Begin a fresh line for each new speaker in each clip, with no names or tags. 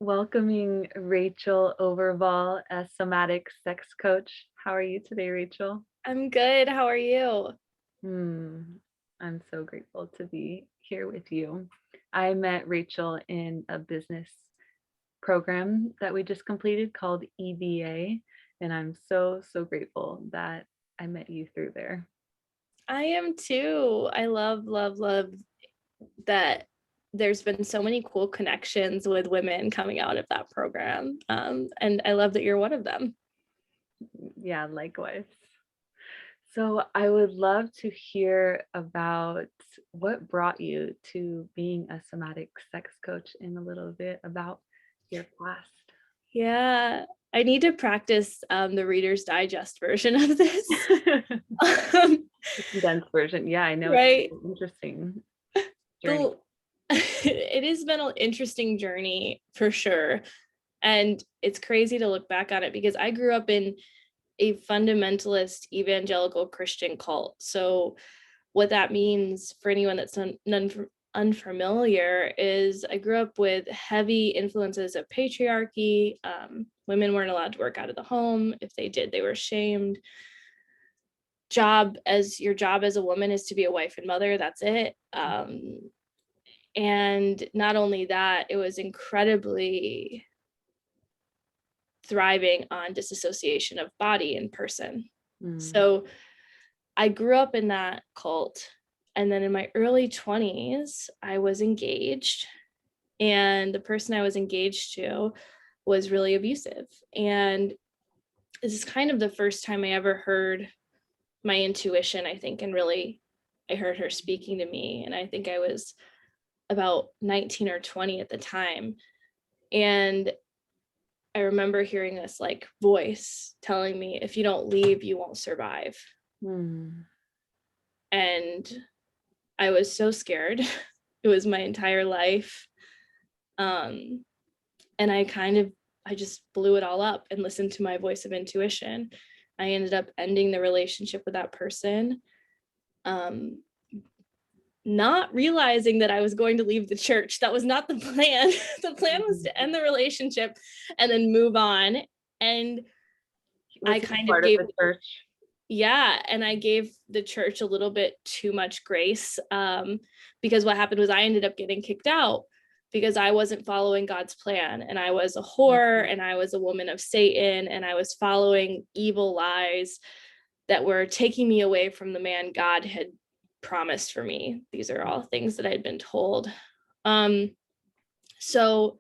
welcoming Rachel Overvoll, a somatic sex coach. How are you today, Rachel?
I'm good. How are you?
Hmm, I'm so grateful to be here with you. I met Rachel in a business program that we just completed called EBA, and I'm so grateful that I met you through there.
I am too. I love that there's been so many cool connections with women coming out of that program. And I love that you're one of them.
Yeah, likewise. So I would love to hear about what brought you to being a somatic sex coach and a little bit about your past.
Yeah. I need to practice the Reader's Digest version of this. Um,
The condensed version. Yeah, I know it's
right.
an interesting journey.
The, it has been an interesting journey for sure. And it's crazy to look back on it because I grew up in a fundamentalist evangelical Christian cult. So what that means for anyone that's unfamiliar is I grew up with heavy influences of patriarchy. Women weren't allowed to work out of the home. If they did, they were shamed. Your job as a woman is to be a wife and mother. That's it. And not only that, it was incredibly thriving on disassociation of body and person.
Mm.
So I grew up in that cult. And then in my early 20s, I was engaged. And the person I was engaged to was really abusive. And this is kind of the first time I ever heard my intuition, I think, and really I heard her speaking to me. And I think I was about 19 or 20 at the time. And I remember hearing this like voice telling me, if you don't leave, you won't survive.
Mm.
And I was so scared. It was my entire life. And I just blew it all up and listened to my voice of intuition. I ended up ending the relationship with that person, not realizing that I was going to leave the church. That was not the plan. The plan was to end the relationship and then move on. And
Was
I
he
kind of
part of
gave,
the church?
yeah, and I gave the church a little bit too much grace, because what happened was I ended up getting kicked out because I wasn't following God's plan, and I was a whore, and I was a woman of Satan, and I was following evil lies that were taking me away from the man God had promised for me. These are all things that I'd been told. So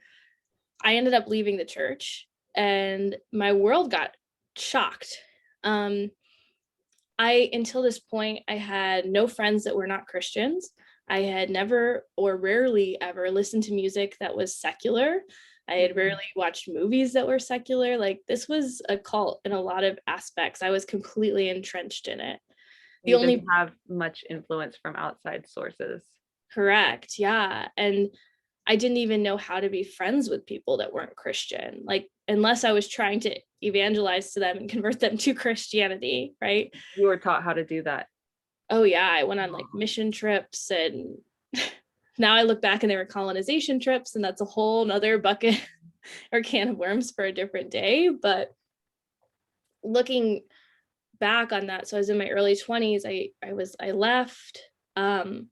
I ended up leaving the church, and my world got shocked. Until this point, I had no friends that were not Christians. I had never or rarely ever listened to music that was secular. I had rarely watched movies that were secular. Like, this was a cult in a lot of aspects. I was completely entrenched in it. The
You didn't
only
have much influence from outside sources.
Correct, yeah. And I didn't even know how to be friends with people that weren't Christian, like, unless I was trying to evangelize to them and convert them to Christianity, right?
You were taught how to do that.
Oh yeah, I went on like mission trips, and now I look back and they were colonization trips, and that's a whole nother bucket or can of worms for a different day. But looking back on that, so I was in my early 20s, I left, and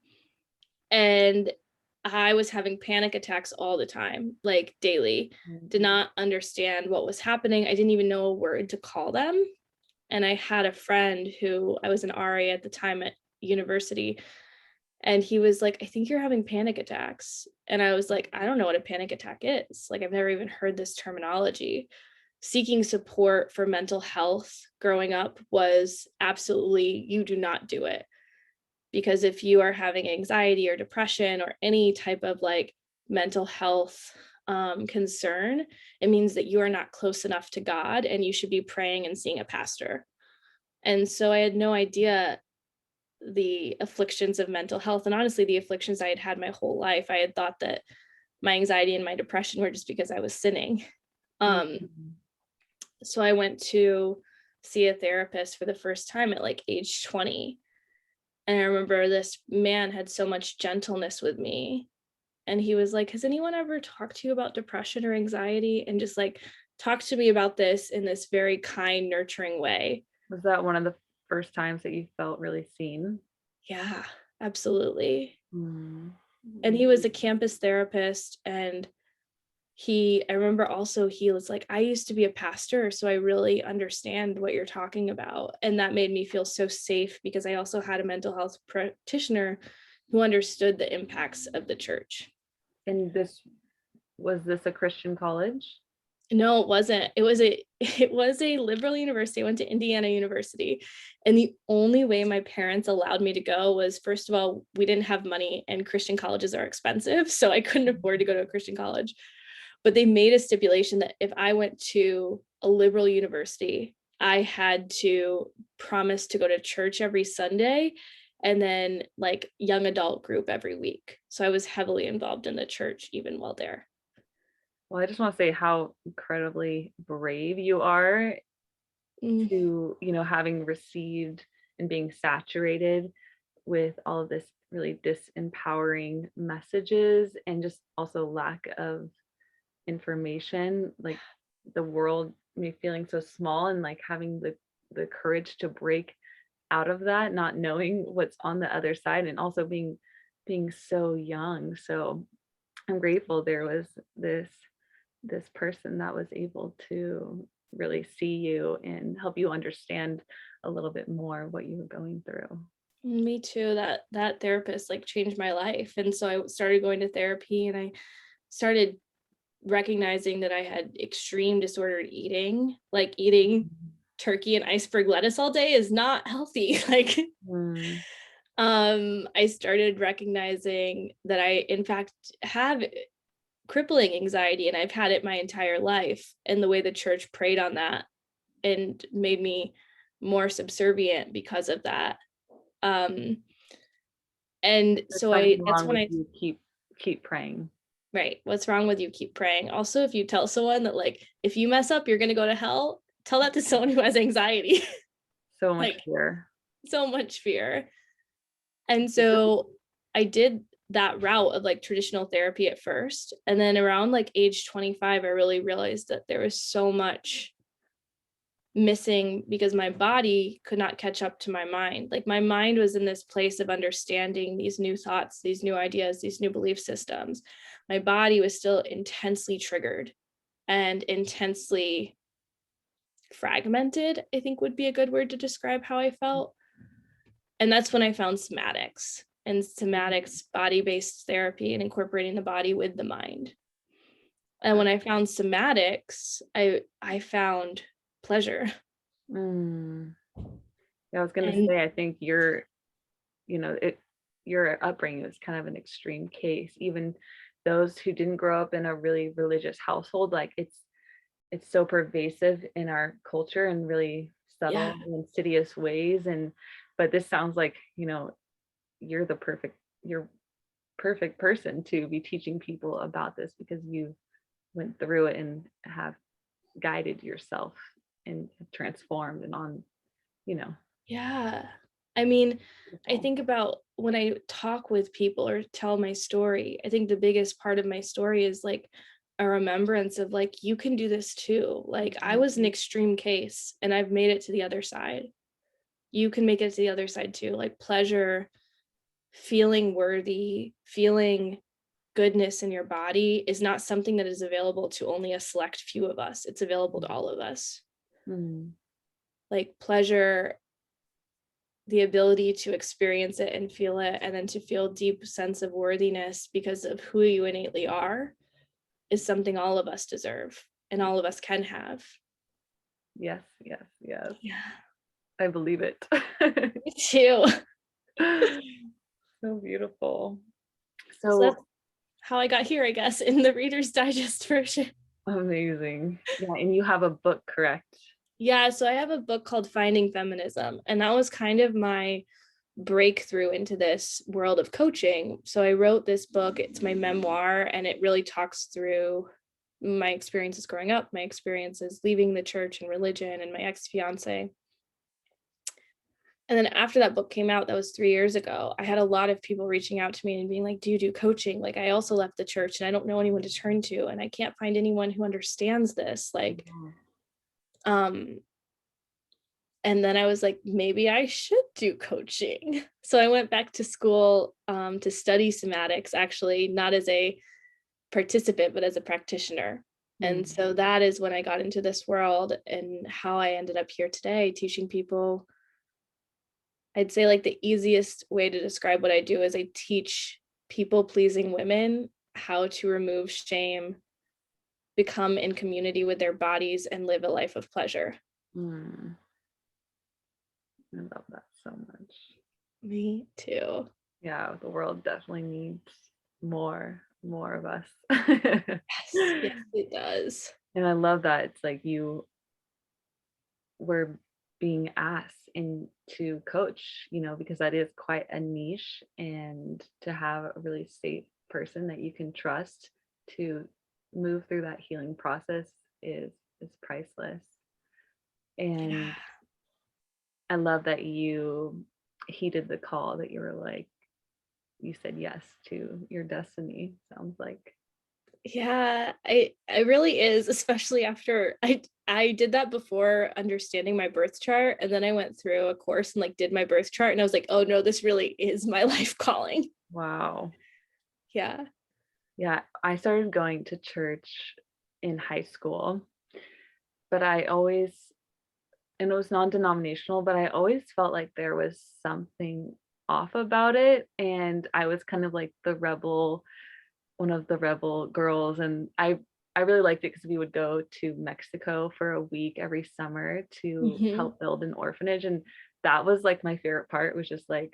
I was having panic attacks all the time, like daily. Did not understand what was happening. I didn't even know a word to call them. And I had a friend who, I was an RA at the time at university, and he was like, I think you're having panic attacks. And I was like, I don't know what a panic attack is. Like, I've never even heard this terminology. Seeking support for mental health growing up was absolutely, you do not do it. Because if you are having anxiety or depression or any type of like mental health concern, it means that you are not close enough to God, and you should be praying and seeing a pastor. And so I had no idea the afflictions of mental health, and honestly the afflictions I had had my whole life. I had thought that my anxiety and my depression were just because I was sinning. So I went to see a therapist for the first time at like age 20. And I remember this man had so much gentleness with me and he was like, has anyone ever talked to you about depression or anxiety? And just like talked to me about this in this very kind, nurturing way.
Was that one of the first times that you felt really seen?
Yeah, absolutely.
Mm.
And he was a campus therapist, and I remember also he was like, I used to be a pastor, so I really understand what you're talking about. And that made me feel so safe, because I also had a mental health practitioner who understood the impacts of the church.
And was this a Christian college?
No, it wasn't. It was a liberal university. I went to Indiana University. And the only way my parents allowed me to go was, first of all, we didn't have money and Christian colleges are expensive. So I couldn't afford to go to a Christian college. But they made a stipulation that if I went to a liberal university, I had to promise to go to church every Sunday, and then like young adult group every week. So I was heavily involved in the church even while there.
Well, I just want to say how incredibly brave you are to, having received and being saturated with all of this really disempowering messages, and just also lack of information, like the world, me feeling so small, and like having the courage to break out of that, not knowing what's on the other side, and also being so young. So I'm grateful there was this person that was able to really see you and help you understand a little bit more what you were going through.
Me too. That therapist like changed my life. And so I started going to therapy, and I started recognizing that I had extreme disordered eating, like eating turkey and iceberg lettuce all day is not healthy. Like
Mm.
I started recognizing that I in fact have crippling anxiety, and I've had it my entire life. And the way the church preyed on that and made me more subservient because of that. And
There's
so
something
that's
wrong
when
with
I
you. Keep praying.
right, what's wrong with you? Keep praying. Also, if you tell someone that like if you mess up you're going to go to hell, tell that to someone who has anxiety.
So much
Like
fear.
so much fear. And so I did that route of like traditional therapy at first, and then around like age 25 I really realized that there was so much missing, because my body could not catch up to my mind. Like my mind was in this place of understanding these new thoughts, these new ideas, these new belief systems. My body was still intensely triggered and intensely fragmented, I think would be a good word to describe how I felt. And that's when I found somatics, and somatics body-based therapy and incorporating the body with the mind. And when I found somatics, I found pleasure.
Mm. Yeah, I was gonna
And
say, I think your upbringing was kind of an extreme case. Even those who didn't grow up in a really religious household, like it's so pervasive in our culture in really
yeah,
subtle and insidious ways. But this sounds like, you're you're perfect person to be teaching people about this, because you went through it and have guided yourself and transformed and on, you know.
yeah. I mean, I
Beautiful.
think about when I talk with people or tell my story, I think the biggest part of my story is like a remembrance of like, you can do this too. Like I was an extreme case and I've made it to the other side. You can make it to the other side too. Like pleasure, feeling worthy, feeling goodness in your body is not something that is available to only a select few of us. It's available to all of us.
Mm.
Like pleasure, the ability to experience it and feel it, and then to feel deep sense of worthiness because of who you innately are, is something all of us deserve and all of us can have.
Yes, yes, yes.
Yeah,
I believe it.
me too.
So beautiful.
So that's
So
how I got here, I guess, in the Reader's Digest version.
amazing. Yeah, and you have a book, correct?
Yeah, so I have a book called Finding Feminism, and that was kind of my breakthrough into this world of coaching. So I wrote this book, it's my memoir, and it really talks through my experiences growing up, my experiences leaving the church and religion, and my ex-fiance. And then after that book came out, that was 3 years ago, I had a lot of people reaching out to me and being like, do you do coaching? Like, I also left the church and I don't know anyone to turn to, and I can't find anyone who understands this. Like, and then I was like, maybe I should do coaching. So I went back to school to study somatics, actually, not as a participant, but as a practitioner. And so that is when I got into this world, and how I ended up here today teaching people. I'd say like the easiest way to describe what I do is I teach people pleasing women how to remove shame, become in community with their bodies, and live a life of pleasure.
I love that so much.
Me too.
Yeah, the world definitely needs more of us.
Yes, it does.
And I love that it's like you were being asked into coach, because that is quite a niche, and to have a really safe person that you can trust to move through that healing process is priceless. And I love that you heeded the call, that you were like, you said yes to your destiny, sounds like.
Yeah, I really is, especially after I did that before understanding my birth chart, and then I went through a course and like did my birth chart, and I was like, oh no, this really is my life calling.
Wow.
Yeah.
Yeah, I started going to church in high school, but and it was non-denominational, but I always felt like there was something off about it. And I was kind of like one of the rebel girls. And I really liked it because we would go to Mexico for a week every summer to help build an orphanage. And that was like my favorite part, was just like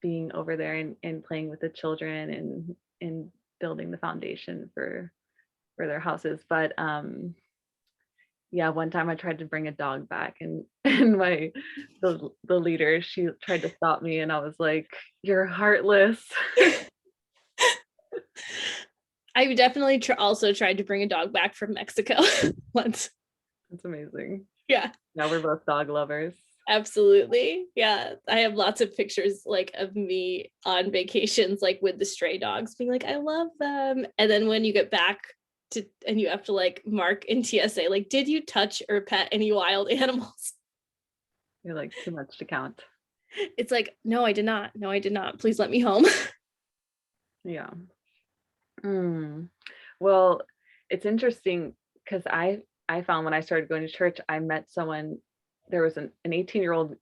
being over there and playing with the children and building the foundation for their houses. But yeah, one time I tried to bring a dog back, and and the leader, she tried to stop me, and I was like, you're heartless.
I definitely also tried to bring a dog back from Mexico once.
That's amazing.
Yeah.
Now we're both dog lovers.
Absolutely. Yeah. I have lots of pictures like of me on vacations, like with the stray dogs, being like, I love them. And then when you get back and you have to like mark in TSA, like, did you touch or pet any wild animals?
You're like, too much to count.
It's like, no, I did not. No, I did not. Please let me home.
Yeah. Well, it's interesting because I found when I started going to church, I met someone. There was an 18-year-old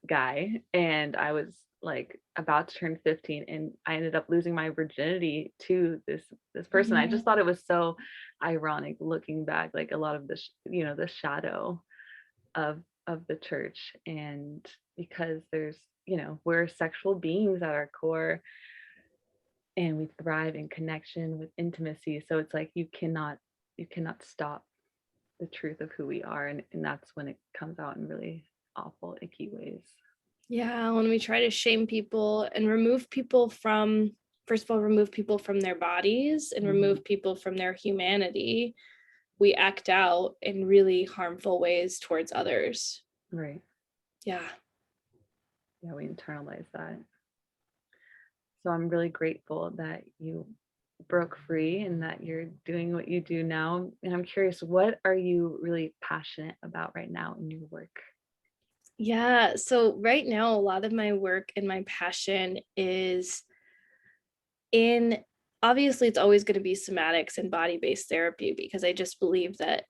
guy, and I was like about to turn 15, and I ended up losing my virginity to this person. I just thought it was so ironic looking back, like a lot of the shadow of the church. And because there's, we're sexual beings at our core, and we thrive in connection with intimacy, so it's like you cannot stop the truth of who we are, and that's when it comes out in really awful, icky ways.
Yeah, when we try to shame people and remove people from, first of all, remove people from their bodies and remove people from their humanity, we act out in really harmful ways towards others.
Right.
Yeah.
Yeah, we internalize that. So I'm really grateful that you broke free and that you're doing what you do now. And I'm curious, what are you really passionate about right now in your work?
Yeah. So right now, a lot of my work and my passion is in, obviously, it's always going to be somatics and body-based therapy, because I just believe that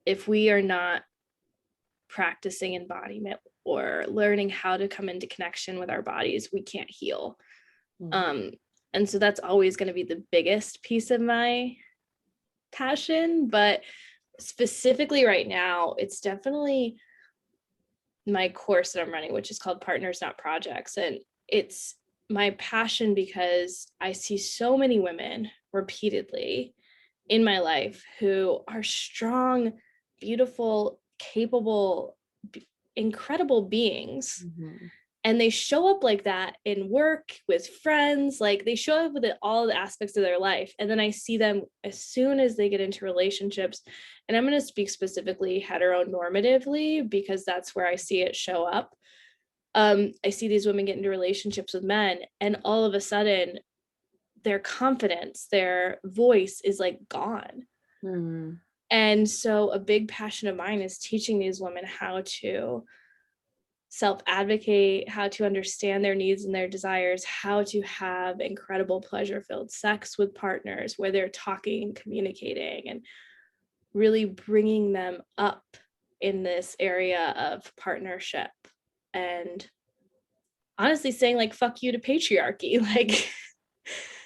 if we are not practicing embodiment or learning how to come into connection with our bodies, we can't heal. And so that's always going to be the biggest piece of my passion. But specifically right now, it's definitely my course that I'm running, which is called Partners Not Projects. And it's my passion because I see so many women repeatedly in my life who are strong, beautiful, capable, incredible beings. And they show up like that in work, with friends, like they show up with all the aspects of their life. And then I see them as soon as they get into relationships, and I'm going to speak specifically heteronormatively because that's where I see it show up. I see these women get into relationships with men, and all of a sudden their confidence, their voice is like gone.
Mm.
And so a big passion of mine is teaching these women how to self-advocate, how to understand their needs and their desires, how to have incredible pleasure-filled sex with partners where they're talking and communicating, and really bringing them up in this area of partnership, and honestly saying like fuck you to patriarchy. Like,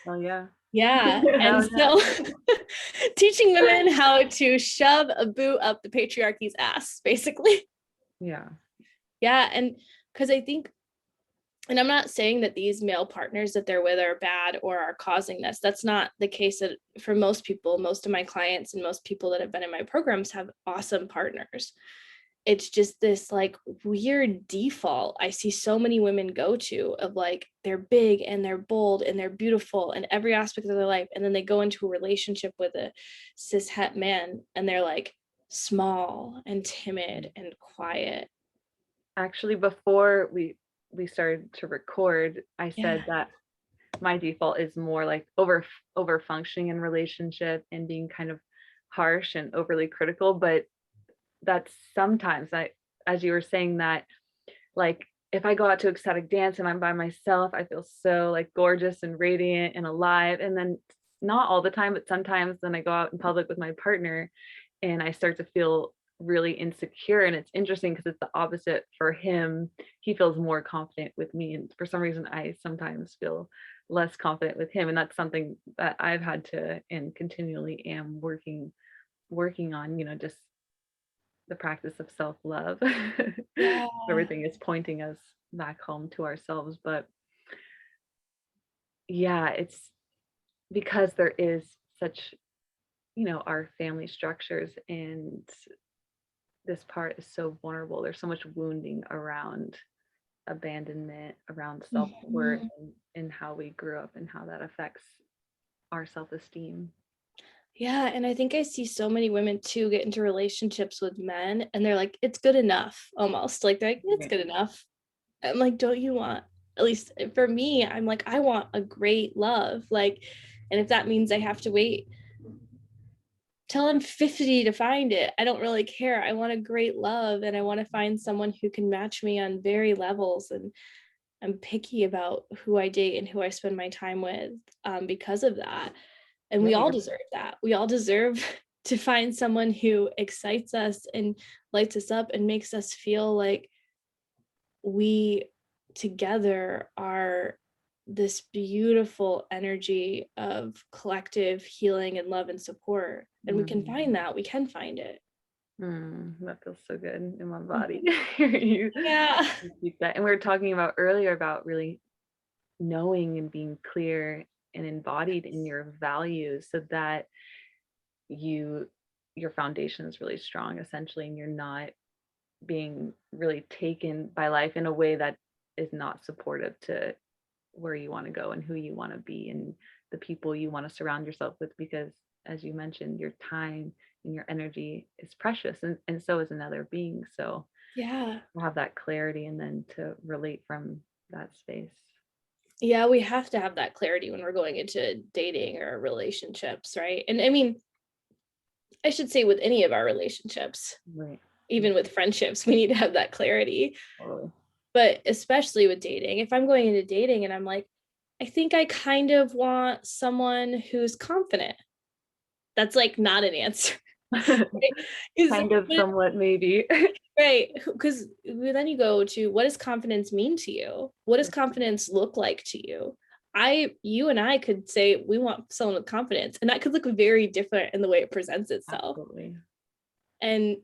Oh yeah.
yeah. And
Hell yeah.
so teaching women how to shove a boot up the patriarchy's ass, basically.
Yeah.
Yeah. And because I think, and I'm not saying that these male partners that they're with are bad or are causing this. That's not the case for most people. Most of my clients and most people that have been in my programs have awesome partners. It's just this like weird default I see so many women go to of like, they're big and they're bold and they're beautiful in every aspect of their life. And then they go into a relationship with a cis het man and they're like small and timid and quiet.
Actually, before we started to record, I said that my default is more like over functioning in relationship and being kind of harsh and overly critical, but that's sometimes as you were saying that, like if I go out to ecstatic dance and I'm by myself, I feel so like gorgeous and radiant and alive. And then not all the time, but sometimes then I go out in public with my partner and I start to feel really insecure. And it's interesting because it's the opposite for him. He feels more confident with me. And for some reason, I sometimes feel less confident with him. And that's something that I've had to and continually am working on, just the practice of self-love.
Yeah.
Everything is pointing us back home to ourselves. But yeah, it's because there is such, our family structures, and this part is so vulnerable. There's so much wounding around abandonment, around self-worth,
Mhm.
and how we grew up and how that affects our self-esteem.
Yeah. And I think I see so many women too get into relationships with men and they're like, it's good enough, almost like they're like, it's
Right.
good enough. I'm like, don't you want, at least for me, I'm like, I want a great love. Like, and if that means I have to wait till I'm 50 to find it, I don't really care. I want a great love and I want to find someone who can match me on very levels. And I'm picky about who I date and who I spend my time with because of that. And we
Yeah,
all deserve that. We all deserve to find someone who excites us and lights us up and makes us feel like we together are this beautiful energy of collective healing and love and support. And we can find that. We can find it.
that feels so good in my body. you,
Yeah.
you speak that. And we were talking about earlier about really knowing and being clear and embodied in your values so that your foundation is really strong essentially, and you're not being really taken by life in a way that is not supportive to where you want to go and who you want to be and the people you want to surround yourself with, because as you mentioned, your time and your energy is precious, and so is another being. So
Yeah.
to have that clarity and then to relate from that space.
Yeah. We have to have that clarity when we're going into dating or relationships, right? And I mean, I should say with any of our relationships,
Right.
even with friendships, we need to have that clarity.
Totally.
But especially with dating, if I'm going into dating and I'm like, I think I kind of want someone who's confident, that's like not an answer. Right?
Kind of, somewhat, maybe.
Right, because then you go to, what does confidence mean to you? What does confidence look like to you? You and I could say we want someone with confidence, and that could look very different in the way it presents itself.
Absolutely.
And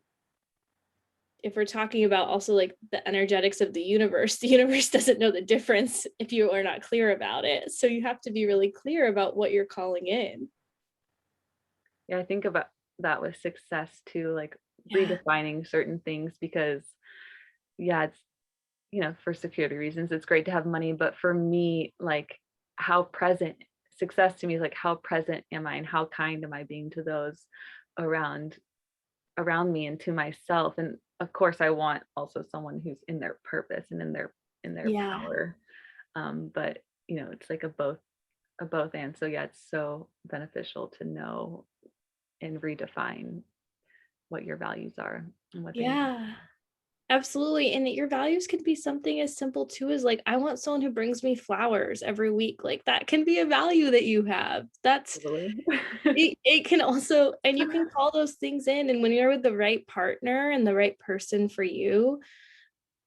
if we're talking about also like the energetics of the universe doesn't know the difference if you are not clear about it. So you have to be really clear about what you're calling in.
Yeah, I think about that with success too, like
Yeah.
redefining certain things, because yeah, it's for security reasons, it's great to have money, but for me, like, how present success to me is like, how present am I and how kind am I being to those around me and to myself? And of course I want also someone who's in their purpose and in their
Yeah.
power. But it's like a both and. So yeah, it's so beneficial to know and redefine what your values are and what they mean.
Yeah. Absolutely. And your values could be something as simple too as like, I want someone who brings me flowers every week. Like that can be a value that you have. That's
Totally.
it can also, and you can call those things in. And when you're with the right partner and the right person for you,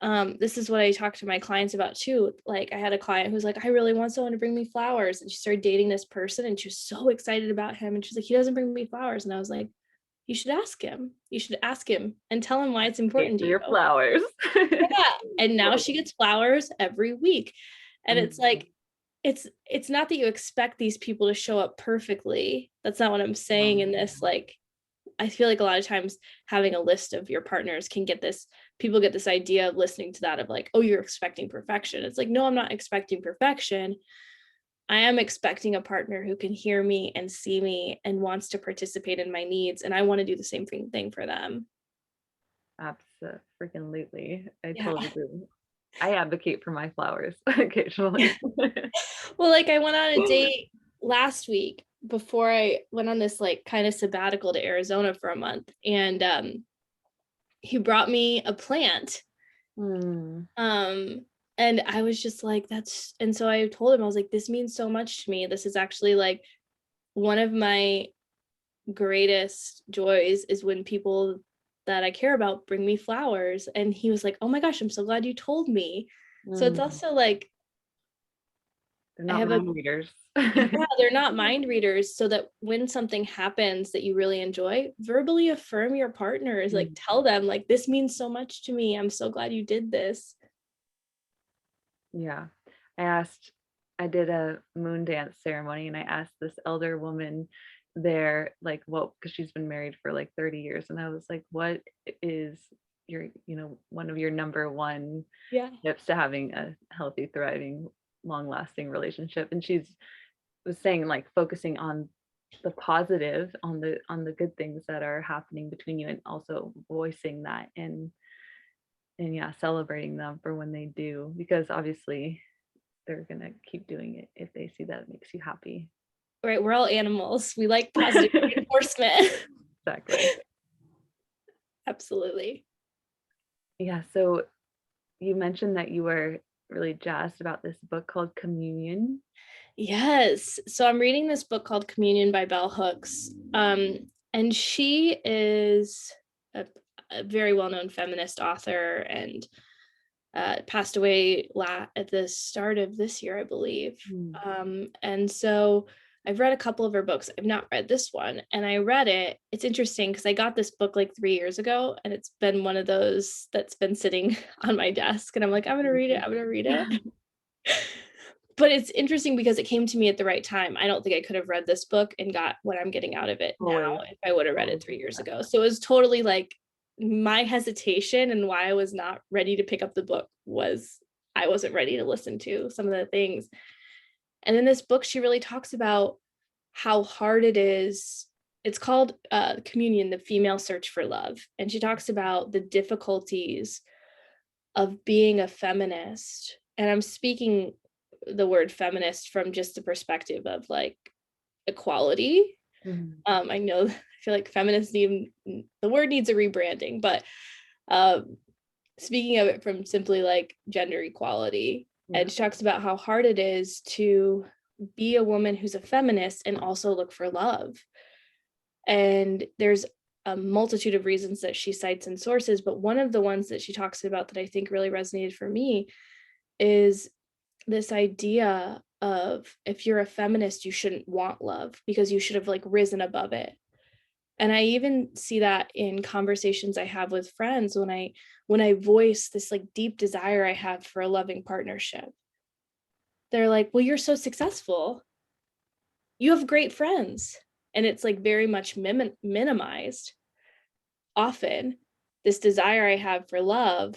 this is what I talk to my clients about too. Like I had a client who's like, I really want someone to bring me flowers. And she started dating this person and she was so excited about him. And she's like, he doesn't bring me flowers. And I was like, you should ask him. You should ask him and tell him why it's
Pay
important
for
to
your
you.
flowers.
Yeah. And now she gets flowers every week. And it's
Mhm.
like, it's not that you expect these people to show up perfectly. That's not what I'm saying in this. Like, I feel like a lot of times having a list of your partners can get this, people get this idea of listening to that of like, oh, you're expecting perfection. It's like, no, I'm not expecting perfection. I am expecting a partner who can hear me and see me and wants to participate in my needs. And I want to do the same thing for them.
Absolutely. I
Yeah.
totally agree. I advocate for my flowers occasionally.
Well, like I went on a date last week before I went on this like kind of sabbatical to Arizona for a month. And he brought me a plant.
Hmm.
Um, and I was just like, and so I told him, I was like, this means so much to me. This is actually like one of my greatest joys is when people that I care about bring me flowers. And he was like, oh my gosh, I'm so glad you told me. So it's
Mm.
also like,
They're
I
not
have a,
mind readers.
yeah, they're not mind readers. So that when something happens that you really enjoy, verbally affirm your partners, like
Mm.
tell them, like, this means so much to me. I'm so glad you did this.
Yeah. I did a moon dance ceremony and I asked this elder woman there, like, well, because she's been married for like 30 years. And I was like, what is your, one of your number one
Yeah.
tips to having a healthy, thriving, long lasting relationship? And she's was saying like focusing on the positive, on the good things that are happening between you, and also voicing that and yeah, celebrating them for when they do, because obviously they're gonna keep doing it if they see that it makes you happy.
Right. We're all animals. We like positive reinforcement.
Exactly.
Absolutely.
Yeah, so you mentioned that you were really jazzed about this book called Communion.
Yes. So I'm reading this book called Communion by Bell Hooks. And she is a very well-known feminist author and passed away at the start of this year, I believe.
Mm.
And so I've read a couple of her books. I've not read this one. And I read it. It's interesting because I got this book like 3 years ago, and it's been one of those that's been sitting on my desk. And I'm like, I'm going to read it. I'm going to read it. But it's interesting because it came to me at the right time. I don't think I could have read this book and got what I'm getting out of it now
Totally.
if I would have read it 3 years ago. So it was totally like my hesitation and why I was not ready to pick up the book was I wasn't ready to listen to some of the things. And in this book, she really talks about how hard it is. It's called Communion, the Female Search for Love. And she talks about the difficulties of being a feminist. And I'm speaking the word feminist from just the perspective of like equality.
Mhm.
I know I feel like feminists need, the word needs a rebranding, but speaking of it from simply like gender equality.
Yeah.
And she talks about how hard it is to be a woman who's a feminist and also look for love. And there's a multitude of reasons that she cites in sources, but one of the ones that she talks about that I think really resonated for me is this idea of if you're a feminist, you shouldn't want love because you should have like risen above it. And I even see that in conversations I have with friends when I voice this like deep desire I have for a loving partnership. They're like, well, you're so successful. You have great friends. And it's like very much minimized often, this desire I have for love.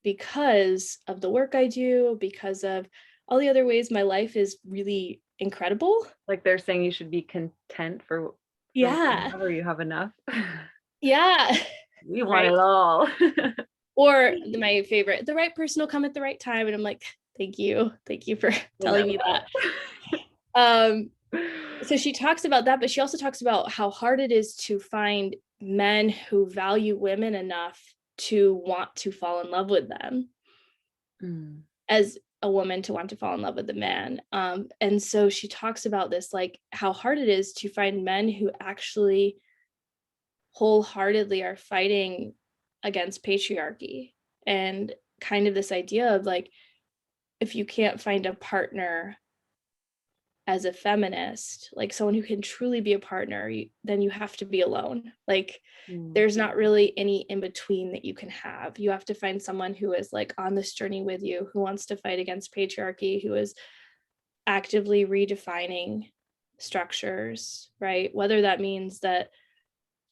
because of the work I do, because of all the other ways my life is really incredible.
Like they're saying you should be content for what
Yeah.
you have, or you have enough.
Yeah.
We want
Right.
it all.
Or my favorite, the right person will come at the right time. And I'm like, thank you. Thank you for telling me that. So she talks about that, but she also talks about how hard it is to find men who value women enough to want to fall in love with them as a woman to want to fall in love with the man. And so she talks about this, like how hard it is to find men who actually wholeheartedly are fighting against patriarchy, and kind of this idea of like, if you can't find a partner as a feminist, like someone who can truly be a partner, then you have to be alone. Like there's not really any in between that you can have. You have to find someone who is like on this journey with you, who wants to fight against patriarchy, who is actively redefining structures, right? Whether that means that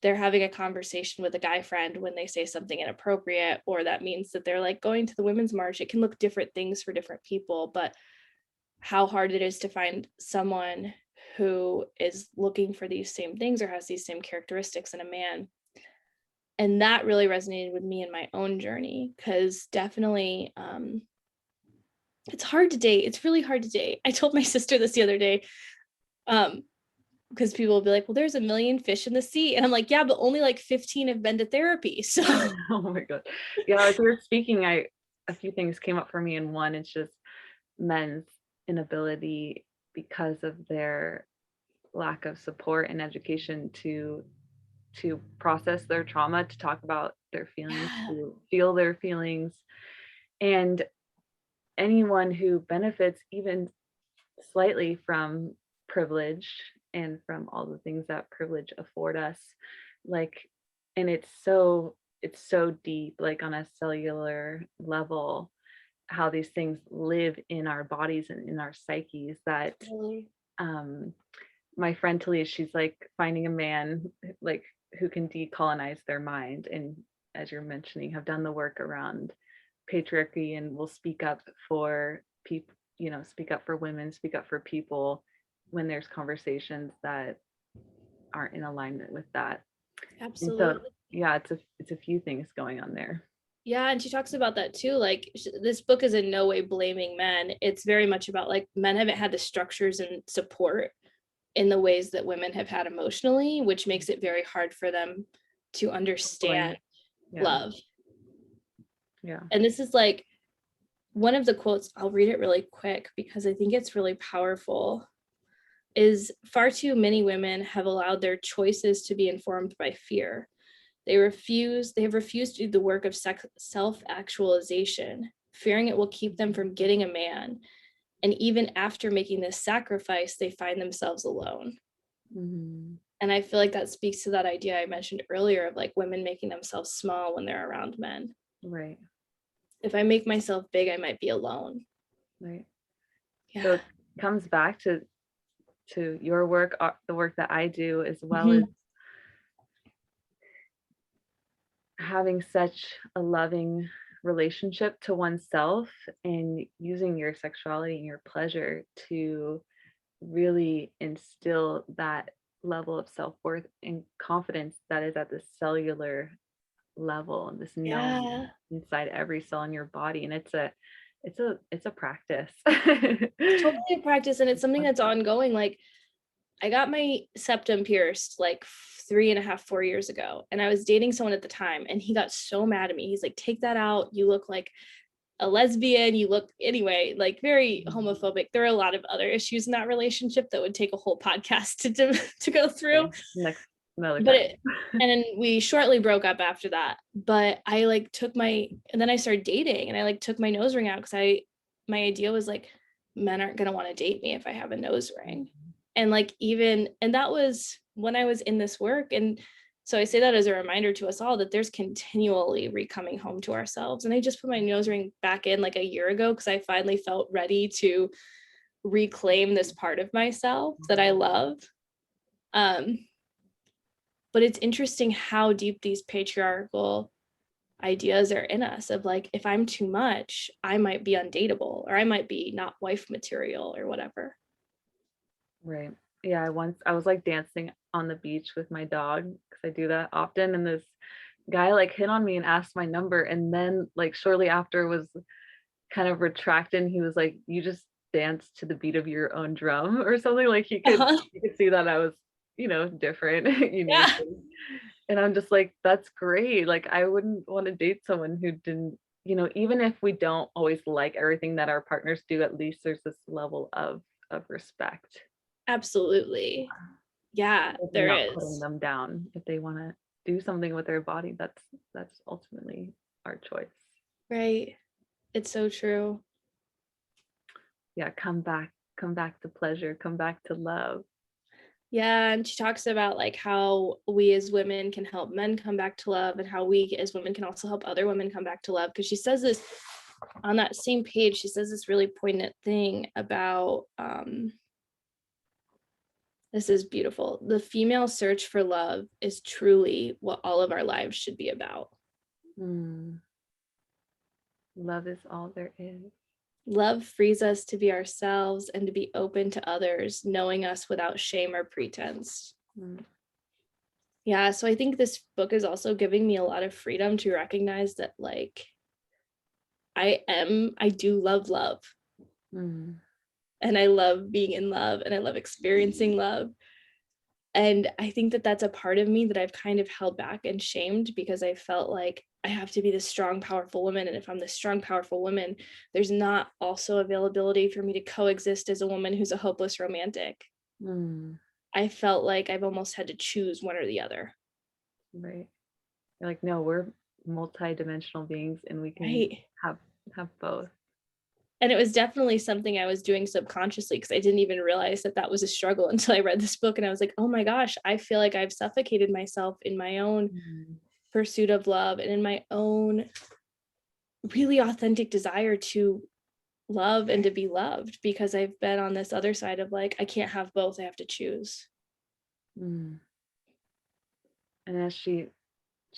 they're having a conversation with a guy friend when they say something inappropriate, or that means that they're like going to the Women's March. It can look different things for different people, but how hard it is to find someone who is looking for these same things or has these same characteristics in a man. And that really resonated with me in my own journey, because definitely it's hard to date. It's really hard to date. I told my sister this the other day, because people will be like, well, there's a million fish in the sea. And I'm like, yeah, but only like 15 have been to therapy. So
Oh my God. Yeah, as you were speaking, a few things came up for me. And one, it's just men's inability, because of their lack of support and education, to process their trauma, to talk about their feelings,
yeah.
to feel their feelings. And anyone who benefits even slightly from privilege and from all the things that privilege afford us, like, and it's so deep, like on a cellular level, how these things live in our bodies and in our psyches, that
Totally.
My friend Talia, she's like finding a man like who can decolonize their mind, and as you're mentioning, have done the work around patriarchy and will speak up for people, speak up for women, speak up for people when there's conversations that aren't in alignment with that. And so
Absolutely.
yeah, it's a few things going on there.
Yeah, and she talks about that too. Like this book is in no way blaming men. It's very much about like men haven't had the structures and support in the ways that women have had emotionally, which makes it very hard for them to understand
Yeah.
love.
Yeah.
And this is like one of the quotes, I'll read it really quick because I think it's really powerful, is far too many women have allowed their choices to be informed by fear. They have refused to do the work of self-actualization, fearing it will keep them from getting a man. And even after making this sacrifice, they find themselves alone.
Mm-hmm.
And I feel like that speaks to that idea I mentioned earlier of like women making themselves small when they're around men.
Right.
If I make myself big, I might be alone.
Right.
Yeah.
So it comes back to your work, the work that I do, as well
Mhm.
as having such a loving relationship to oneself, and using your sexuality and your pleasure to really instill that level of self-worth and confidence that is at the cellular level, and this knowing
Yeah.
inside every cell in your body. And it's a practice.
It's totally a practice, and it's something that's ongoing. Like I got my septum pierced like 3.5, 4 years ago, and I was dating someone at the time, and he got so mad at me. He's like, take that out. You look like a lesbian. You look anyway, like very homophobic. There are a lot of other issues in that relationship that would take a whole podcast to go through.
Another
But
time.
and then we shortly broke up after that. But I like and then I started dating, and I like took my nose ring out because my idea was like, men aren't gonna want to date me if I have a nose ring. And like and that was when I was in this work. And so I say that as a reminder to us all that there's continually coming home to ourselves. And I just put my nose ring back in like a year ago because I finally felt ready to reclaim this part of myself that I love. But it's interesting how deep these patriarchal ideas are in us of like, if I'm too much, I might be undateable, or I might be not wife material or whatever.
Right. Yeah, I was like dancing on the beach with my dog because I do that often, and this guy like hit on me and asked my number, and then like shortly after was kind of retracted, and he was like, "You just dance to the beat of your own drum," or something. Like
Uh-huh.
he could see that I was, different, unique.
Yeah.
And I'm just like, that's great. Like I wouldn't want to date someone who didn't, even if we don't always like everything that our partners do, at least there's this level of respect.
Absolutely. Yeah,
If we're
there
not putting
is.
them down. If they want to do something with their body, that's ultimately our choice.
Right. It's so true.
Yeah, come back to pleasure, come back to love.
Yeah, and she talks about like how we as women can help men come back to love, and how we as women can also help other women come back to love. Because she says this on that same page, she says this really poignant thing about this is beautiful. The female search for love is truly what all of our lives should be about.
Hmm. Love is all there is.
Love frees us to be ourselves and to be open to others, knowing us without shame or pretense.
Hmm.
Yeah, so I think this book is also giving me a lot of freedom to recognize that like I do love love,
Hmm.
and I love being in love, and I love experiencing love. And I think that that's a part of me that I've kind of held back and shamed, because I felt like I have to be this strong, powerful woman. And if I'm this strong, powerful woman, there's not also availability for me to coexist as a woman who's a hopeless romantic.
Hmm.
I felt like I've almost had to choose one or the other.
Right. You're like, no, we're multi-dimensional beings and we can
Right.
have have both.
And it was definitely something I was doing subconsciously, because I didn't even realize that that was a struggle until I read this book. And I was like, oh my gosh, I feel like I've suffocated myself in my own
Mhm.
pursuit of love and in my own really authentic desire to love and to be loved, because I've been on this other side of like, I can't have both, I have to choose.
Mm. And as she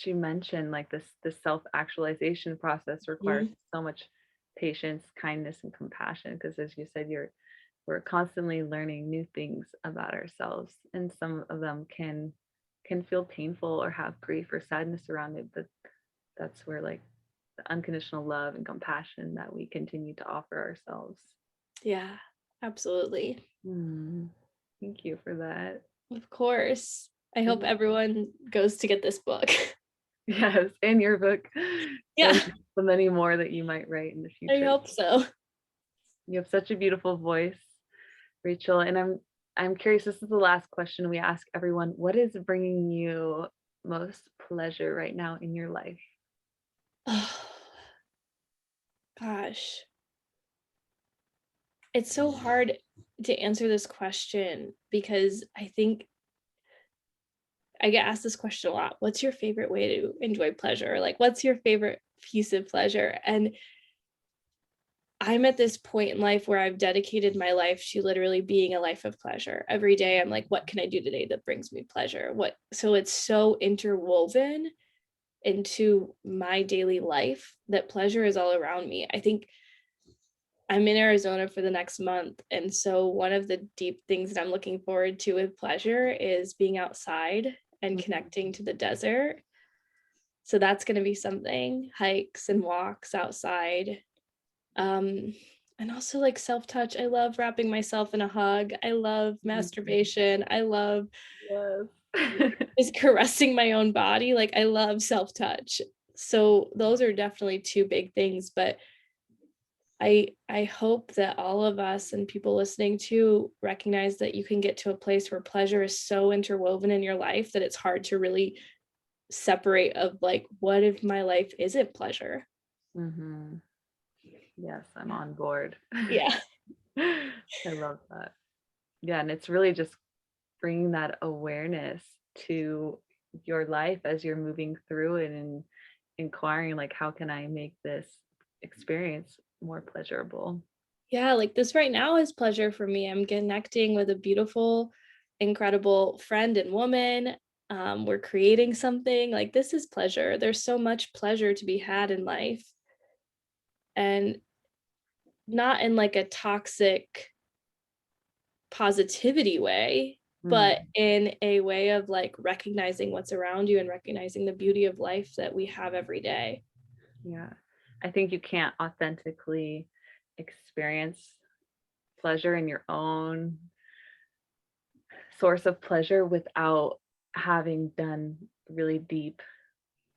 mentioned, like this self-actualization process requires
Mhm.
so much patience, kindness, and compassion. Because as you said, we're constantly learning new things about ourselves, and some of them can feel painful or have grief or sadness around it. But that's where like the unconditional love and compassion that we continue to offer ourselves.
Yeah, absolutely.
Mm. Thank you for that.
Of course. I hope
And
everyone goes to get this book.
yes, and your book,
Yeah,
and the many more that you might write in the
I
future.
hope so.
You have such a beautiful voice, Rachel. And I'm curious, this is the last question we ask everyone. What is bringing you most pleasure right now in your life?
Oh, gosh. It's so hard to answer this question, because I think I get asked this question a lot. What's your favorite way to enjoy pleasure? Like, what's your favorite piece of pleasure? And I'm at this point in life where I've dedicated my life to literally being a life of pleasure. Every day I'm like, what can I do today that brings me pleasure? What So it's so interwoven into my daily life that pleasure is all around me. I think I'm in Arizona for the next month. And so one of the deep things that I'm looking forward to with pleasure is being outside and
Mhm.
connecting to the desert. So that's going to be something, hikes and walks outside. Um, and also like self-touch. I love wrapping myself in a hug. I love
Mhm.
masturbation. I love
Yes.
just caressing my own body. Like I love self-touch. So those are definitely two big things, but I hope that all of us and people listening to recognize that you can get to a place where pleasure is so interwoven in your life that it's hard to really separate of like, what if my life isn't pleasure?
Hmm. Yes, I'm on board.
Yeah.
I love that. Yeah, and it's really just bringing that awareness to your life as you're moving through it and inquiring, like, how can I make this experience more pleasurable?
Yeah, like this right now is pleasure for me. I'm connecting with a beautiful, incredible friend and woman. we're creating something. Like, this is pleasure. There's so much pleasure to be had in life, and not in like a toxic positivity way, but
Mm,
in a way of like recognizing what's around you and recognizing the beauty of life that we have every day.
yeah. I think you can't authentically experience pleasure in your own source of pleasure without having done really deep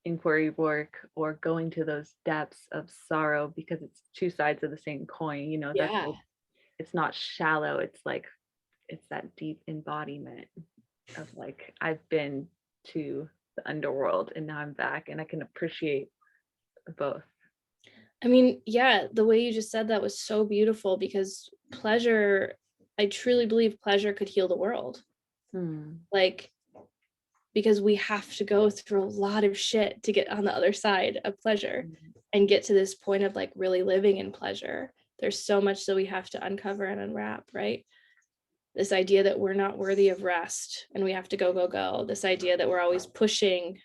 inquiry work or going to those depths of sorrow, because it's two sides of the same coin. That's
Yeah.
like, it's not shallow, it's like, it's that deep embodiment of like, I've been to the underworld and now I'm back and I can appreciate both.
I mean, yeah, the way you just said that was so beautiful, because pleasure, I truly believe pleasure could heal the world.
Hmm.
Like, because we have to go through a lot of shit to get on the other side of pleasure
Mm,
and get to this point of like really living in pleasure. There's so much that we have to uncover and unwrap, right? This idea that we're not worthy of rest and we have to go, go, go. This idea that we're always pushing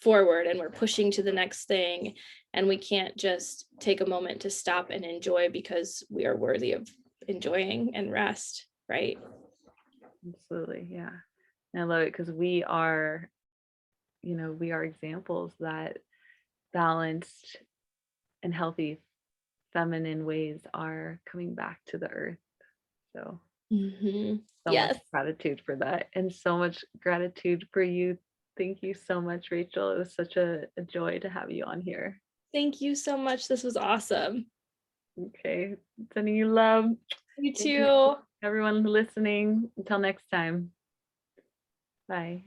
forward and we're pushing to the next thing, and we can't just take a moment to stop and enjoy because we are worthy of enjoying and rest, right?
absolutely, yeah. And I love it because we are examples that balanced and healthy feminine ways are coming back to the earth. So, so much
Yes.
gratitude for that, and so much gratitude for you. Thank you so much, Rachel. It was such a joy to have you on here.
Thank you so much. This was awesome.
Okay, sending you love.
You
Thank you,
too.
everyone listening. Until next time. Bye.